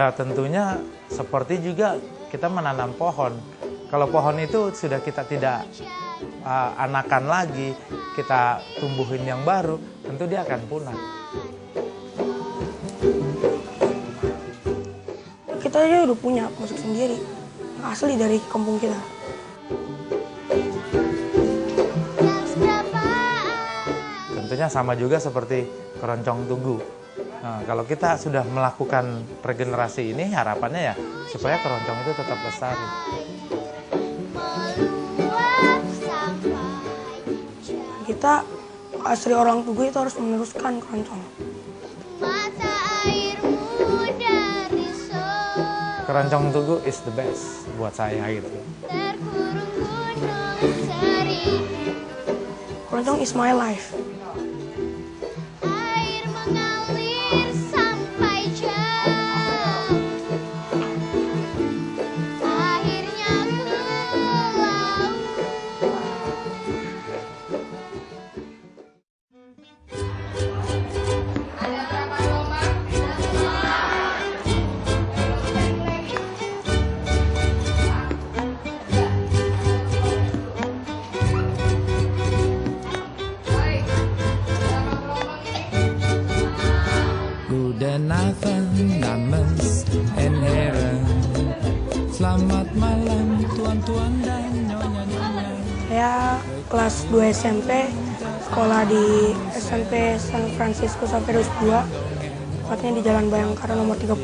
Ya tentunya seperti juga kita menanam pohon. Kalau pohon itu sudah kita tidak anakan lagi, kita tumbuhin yang baru, tentu dia akan punah. Kita aja udah punya musik sendiri, asli dari kampung kita. Tentunya sama juga seperti keroncong tugu. Nah, kalau kita sudah melakukan regenerasi ini, harapannya ya supaya keroncong itu tetap lestari. Kita asli orang Tugu itu harus meneruskan keroncong. Keroncong Tugu is the best buat saya gitu. Keroncong is my life. Goedenavond, dames en heren. Selamat malam, tuan-tuan dan nyonya-nyonya. Saya kelas 2 SMP, sekolah di SMP San Francisco Xaverius 2, tepatnya di Jalan Bayangkara nomor 38.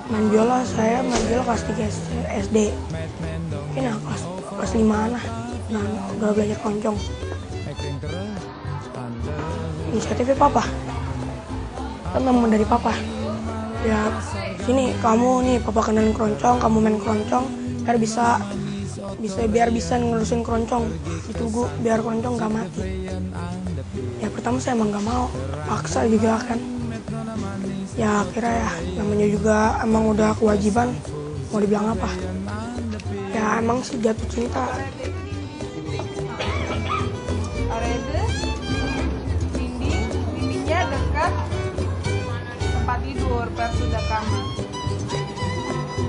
Main biola, saya main biola kelas 3 SD. Mungkin ya kelas 5 lah, dan udah belajar keroncong. Inisiatifnya papa, kan teman dari papa. Ya sini kamu nih, papa kenalin keroncong, kamu main keroncong biar bisa ngurusin keroncong di Tugu, biar keroncong gak mati. Ya pertama saya emang gak mau, paksa juga kan. Ya akhirnya ya namanya juga emang udah kewajiban, mau dibilang apa. Ya emang sih jatuh cinta. Dekat tempat tidur, sudah kamar.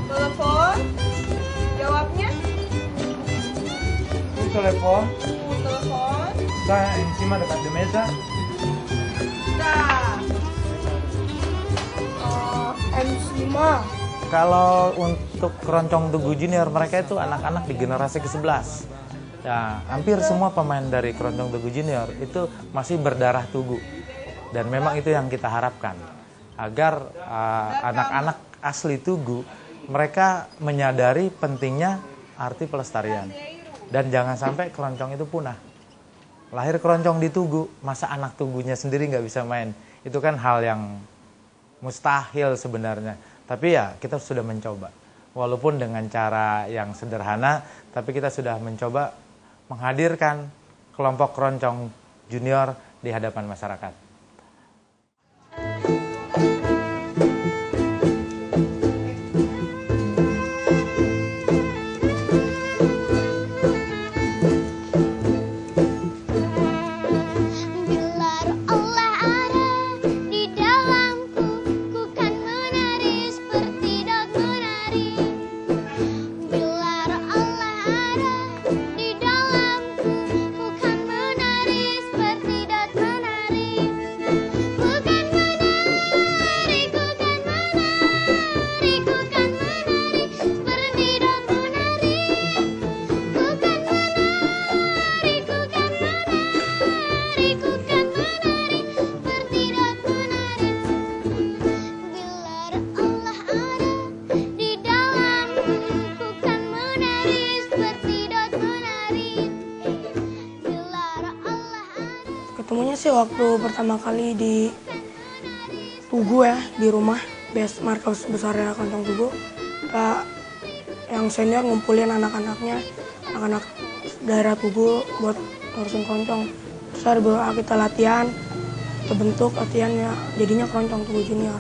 Telepon, jawabnya? Telepon. Telepon. Está encima dekat de mesa. Nah. MC5. Kalau untuk keroncong Tugu Junior, mereka itu anak-anak di generasi ke-11. Ya, hampir semua pemain dari keroncong Tugu Junior itu masih berdarah Tugu. Dan memang itu yang kita harapkan, agar anak-anak asli Tugu, mereka menyadari pentingnya arti pelestarian. Dan jangan sampai keroncong itu punah. Lahir keroncong di Tugu, masa anak Tugunya sendiri nggak bisa main? Itu kan hal yang mustahil sebenarnya. Tapi ya kita sudah mencoba. Walaupun dengan cara yang sederhana, tapi kita sudah mencoba menghadirkan kelompok keroncong junior di hadapan masyarakat. Ketemunya sih waktu pertama kali di Tugu ya, di rumah base markas besarnya keroncong Tugu. Yang senior ngumpulin anak-anaknya, anak-anak daerah Tugu buat ngurusin keroncong. Terus hari kita latihan, kita bentuk latihannya, jadinya keroncong Tugu Junior.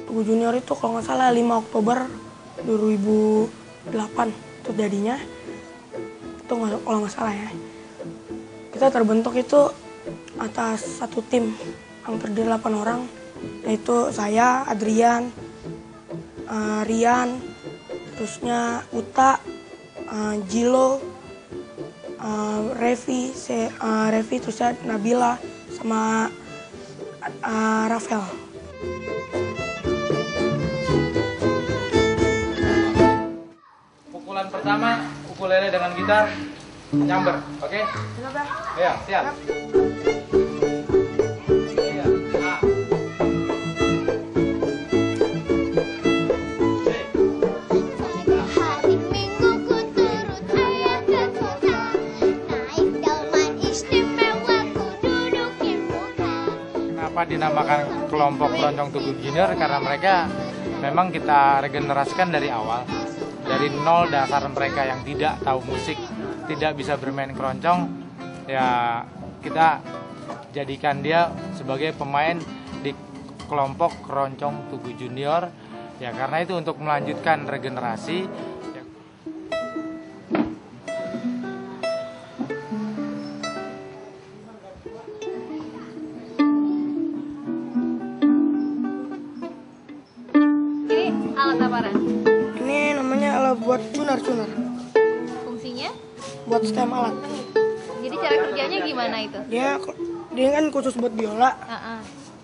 Tugu Junior itu kalau nggak salah 5 Oktober 2008 itu jadinya. Itu kalau nggak salah ya. Kita terbentuk itu atas satu tim yang terdiri 8 orang, yaitu saya, Adrian, Rian, terusnya Uta, Jilo, Revi, terusnya Nabila, sama Rafael. Pukulan pertama, ukulele dengan gitar, nyamber, oke? Iya, siap. Iya, A. Hari Minggu ku turut ayah ke kota, naik delman istimewa ku dudukin muka. Kenapa dinamakan kelompok Keroncong Tugu Junior? Karena mereka memang kita regenerasikan dari awal. Dari nol dasar mereka yang tidak tahu musik, tidak bisa bermain keroncong, ya kita jadikan dia sebagai pemain di kelompok Keroncong Tugu Junior. Ya karena itu untuk melanjutkan regenerasi. Ini alat apa, Ran? Ini namanya alat buat cunar-cunar, Fungsinya? buat stem alat. Jadi cara kerjanya gimana itu? Dia kan khusus buat biola. Heeh.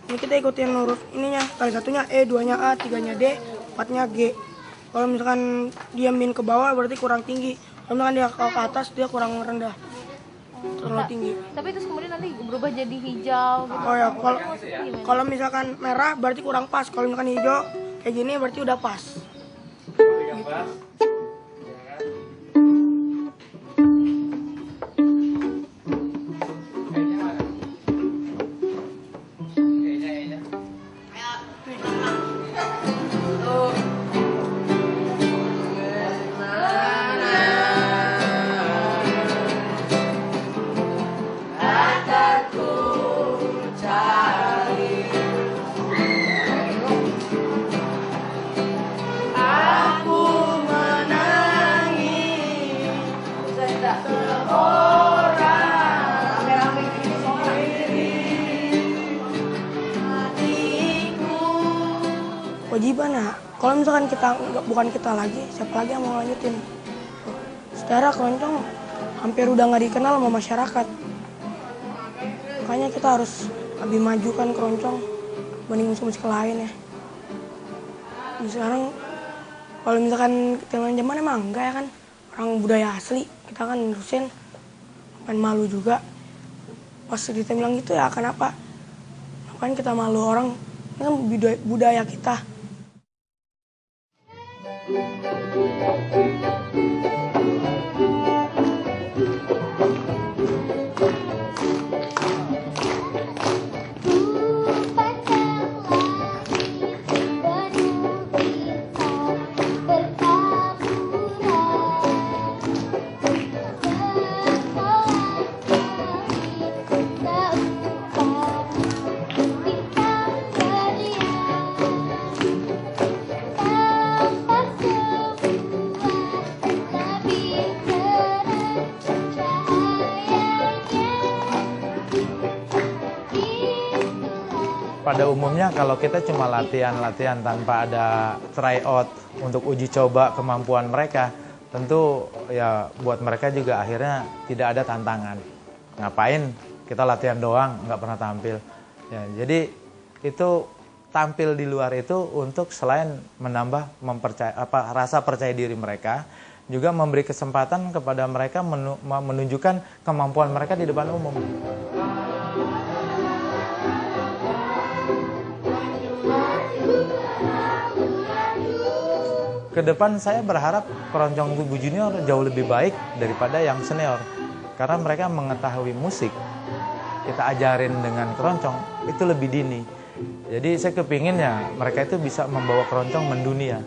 Ini kita ikutin huruf ininya, kali satunya E, 2-nya A, 3-nya D, 4-nya G. Kalau misalkan dia min ke bawah berarti kurang tinggi. Kalau misalkan dia ke atas dia kurang rendah, terlalu tinggi. Tapi terus kemudian nanti berubah jadi hijau gitu. Oh ya, kalau misalkan merah berarti kurang pas. Kalau misalkan hijau kayak gini berarti udah pas. Kewajiban ya, kalau misalkan bukan kita lagi, siapa lagi yang mau lanjutin? Secara keroncong hampir udah nggak dikenal sama masyarakat. Makanya kita harus lebih majukan keroncong dibanding musik-musik lain ya. Dan sekarang kalau misalkan ketinggalan zaman emang enggak ya kan, orang budaya asli kita kan nerusin, main malu juga. Pas kita bilang gitu ya kenapa? Makanya kita malu orang, ini kan budaya kita. Pada umumnya kalau kita cuma latihan-latihan tanpa ada tryout untuk uji coba kemampuan mereka, tentu ya buat mereka juga akhirnya tidak ada tantangan. Ngapain kita latihan doang, nggak pernah tampil. Ya, jadi itu tampil di luar itu untuk selain menambah rasa percaya diri mereka, juga memberi kesempatan kepada mereka menunjukkan kemampuan mereka di depan umum. Kedepan saya berharap Keroncong Tugu Junior jauh lebih baik daripada yang senior. Karena mereka mengetahui musik, kita ajarin dengan keroncong, itu lebih dini. Jadi saya kepingin ya mereka itu bisa membawa keroncong mendunia.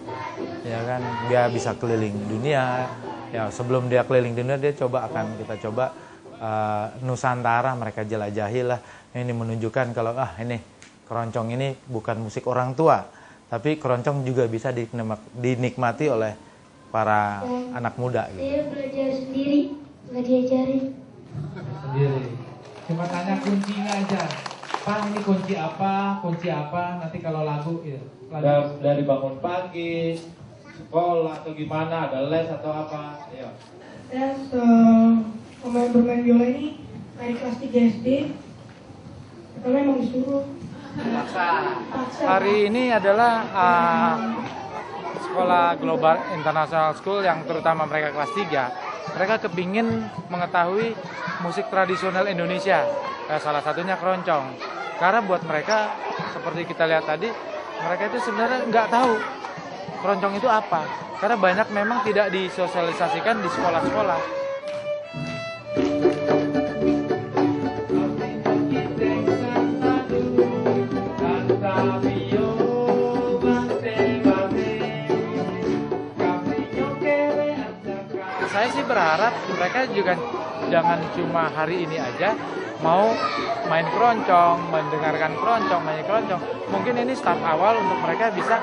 Ya kan, dia bisa keliling dunia. Ya sebelum dia keliling dunia, dia kita coba Nusantara, mereka jelajahi lah. Ini menunjukkan kalau ini keroncong ini bukan musik orang tua. Tapi keroncong juga bisa dinikmati oleh para anak muda. Gitu. Saya belajar sendiri, nggak diajarin. Sendiri. Cuma tanya kuncinya aja. Pak, ini kunci apa? Kunci apa? Nanti kalau lagu ya. Dari bangun pagi, sekolah atau gimana? Ada les atau apa? Ya. Saya bermain biola ini dari kelas 3 SD. Karena emang disuruh. Paksa. Hari ini adalah sekolah Global International School yang terutama mereka kelas 3. Mereka kepingin mengetahui musik tradisional Indonesia, salah satunya keroncong. Karena buat mereka, seperti kita lihat tadi, mereka itu sebenarnya nggak tahu keroncong itu apa. Karena banyak memang tidak disosialisasikan di sekolah-sekolah. Saya sih berharap mereka juga jangan cuma hari ini aja mau main keroncong, mendengarkan keroncong, main keroncong. Mungkin ini start awal untuk mereka bisa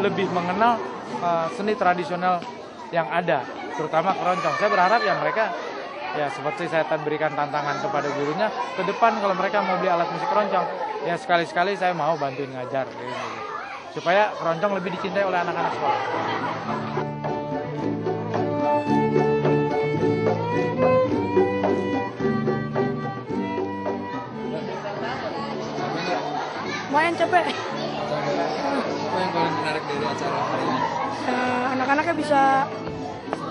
lebih mengenal seni tradisional yang ada, terutama keroncong. Saya berharap ya mereka, ya seperti saya berikan tantangan kepada gurunya, ke depan kalau mereka mau beli alat musik keroncong, ya sekali-sekali saya mau bantuin ngajar, gitu. Supaya keroncong lebih dicintai oleh anak-anak sekolah. Lumayan capek. Apa yang paling menarik dari acara hari ini? Anak-anaknya bisa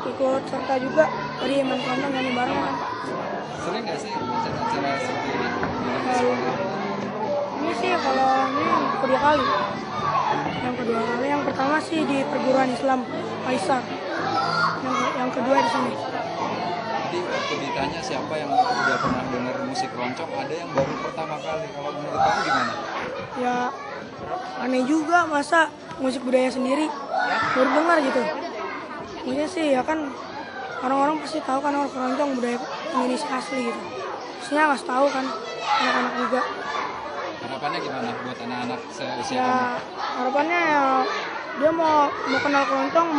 ikut serta juga. Tadi main keroncong nyanyi bareng kan. Sering nggak sih acara-acara seperti ini? Ini sih kalau ini kedua kali. Yang kedua kali, yang pertama sih di perguruan Islam Kaisar. Yang kedua di sini. Jadi waktu ditanya siapa yang udah pernah dengar musik keroncong, ada yang baru pertama kali. Kalau menurut kamu gimana? Ya aneh juga, masa musik budaya sendiri baru dengar gitu. Maksudnya sih ya kan orang-orang pasti tahu kan orang keroncong budaya Indonesia asli gitu. Maksudnya nggak tahu kan anak-anak juga. Harapannya gimana buat anak-anak seusia Ya kamu? harapannya ya dia mau kenal keroncong,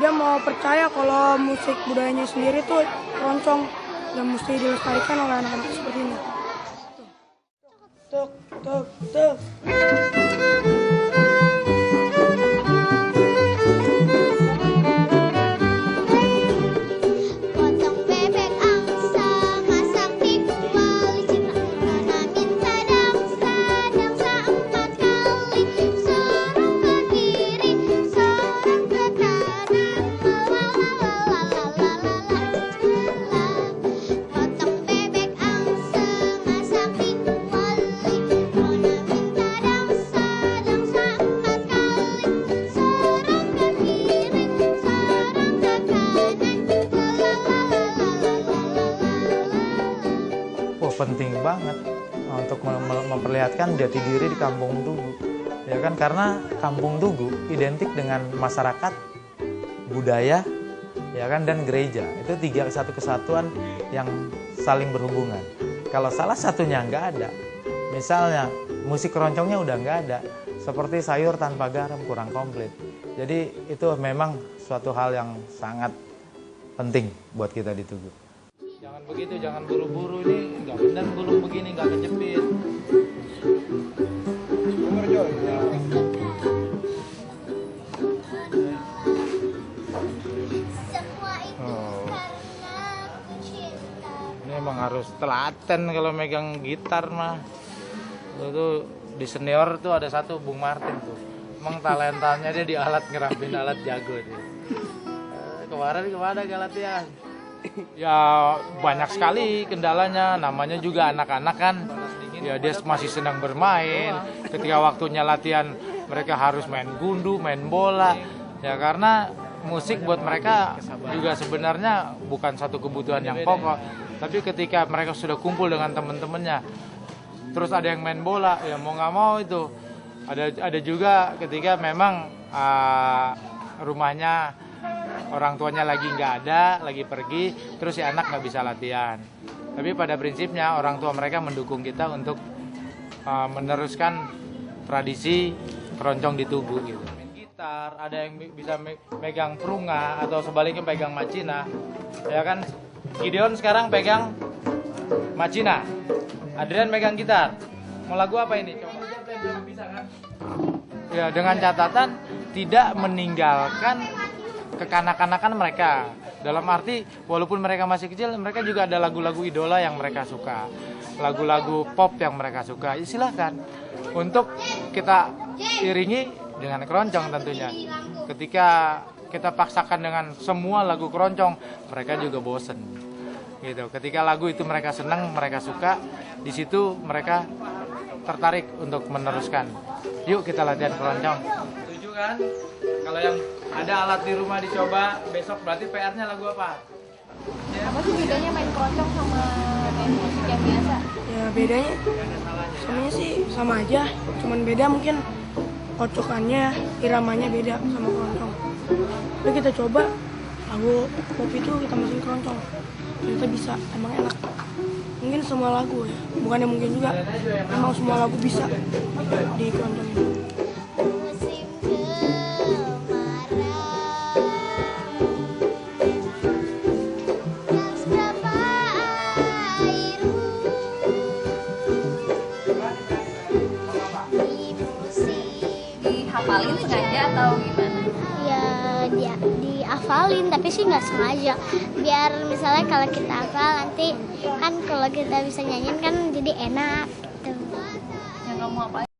dia mau percaya kalau musik budayanya sendiri tuh keroncong yang mesti dilestarikan oleh anak-anak seperti ini. Tuk tuk tuk. Potong bebek angsa, masak di kuali, nanamin sadang-sadang 4 kali, sorong ke kiri, sorong ke kanan, lalalalalalalalalala. Potong bebek angsa, masak di kuali, nanamin sadang-sadang 4 kali, sorong ke kiri, sorong ke kanan, Wah, penting banget untuk memperlihatkan jati diri di Kampung Tugu. Ya kan, karena Kampung Tugu identik dengan masyarakat, budaya, ya kan, dan gereja. Itu satu kesatuan yang saling berhubungan. Kalau salah satunya nggak ada, misalnya musik keroncongnya udah nggak ada, seperti sayur tanpa garam kurang komplit. Jadi itu memang suatu hal yang sangat penting buat kita di Tugu. Jangan begitu, jangan buru-buru, ini nggak benar gulung begini, nggak kejepit. semua itu karena aku cinta. Ini emang harus telaten kalau megang gitar mah. Itu di senior tuh ada satu Bung Martin tuh. Emang talentanya dia di alat, ngerapin alat, jago dia. Kemarin kemana ke latihan? Ya banyak sekali kendalanya, namanya juga anak-anak kan. Ya dia masih senang bermain. Ketika waktunya latihan mereka harus main gundu, main bola. Ya karena musik buat mereka juga sebenarnya bukan satu kebutuhan yang pokok. Tapi ketika mereka sudah kumpul dengan teman-temannya, terus ada yang main bola, ya mau nggak mau itu. Ada juga ketika memang rumahnya orang tuanya lagi nggak ada, lagi pergi, terus si anak nggak bisa latihan. Tapi pada prinsipnya orang tua mereka mendukung kita untuk meneruskan tradisi keroncong di Tugu gitu. Main gitar, ada yang bisa megang perunga atau sebaliknya pegang macina. Ya kan, Gideon sekarang pegang Macina. Adrian megang gitar. Mau lagu apa ini? Coba. Ya, dengan catatan tidak meninggalkan kekanak-kanakan mereka. Dalam arti walaupun mereka masih kecil, mereka juga ada lagu-lagu idola yang mereka suka, lagu-lagu pop yang mereka suka. Ya, silahkan untuk kita iringi dengan keroncong tentunya. Ketika kita paksakan dengan semua lagu keroncong, mereka juga bosen. Gitu. Ketika lagu itu mereka senang, mereka suka, di situ mereka tertarik untuk meneruskan. Yuk kita latihan keroncong. Setuju kan? Kalau yang ada alat di rumah dicoba, besok berarti PR-nya lagu apa? Apa sih bedanya main keroncong sama main musik yang biasa? Ya bedanya, semuanya sih sama aja. Cuman beda mungkin kocokannya, iramanya beda sama keroncong. Tapi kita coba lagu pop itu kita masukin keroncong. Ternyata bisa, emang enak. Mungkin semua lagu ya, bukannya mungkin juga, emang semua lagu bisa di keroncong ini. Musim kemarau, dan seberapa airmu di musim. Dihafalin sengaja atau gimana? Ya dia dihafalin tapi sih nggak sengaja. Biar misalnya kalau kita hafal nanti kan kalau kita bisa nyanyiin kan jadi enak gitu. Yang kamu apa?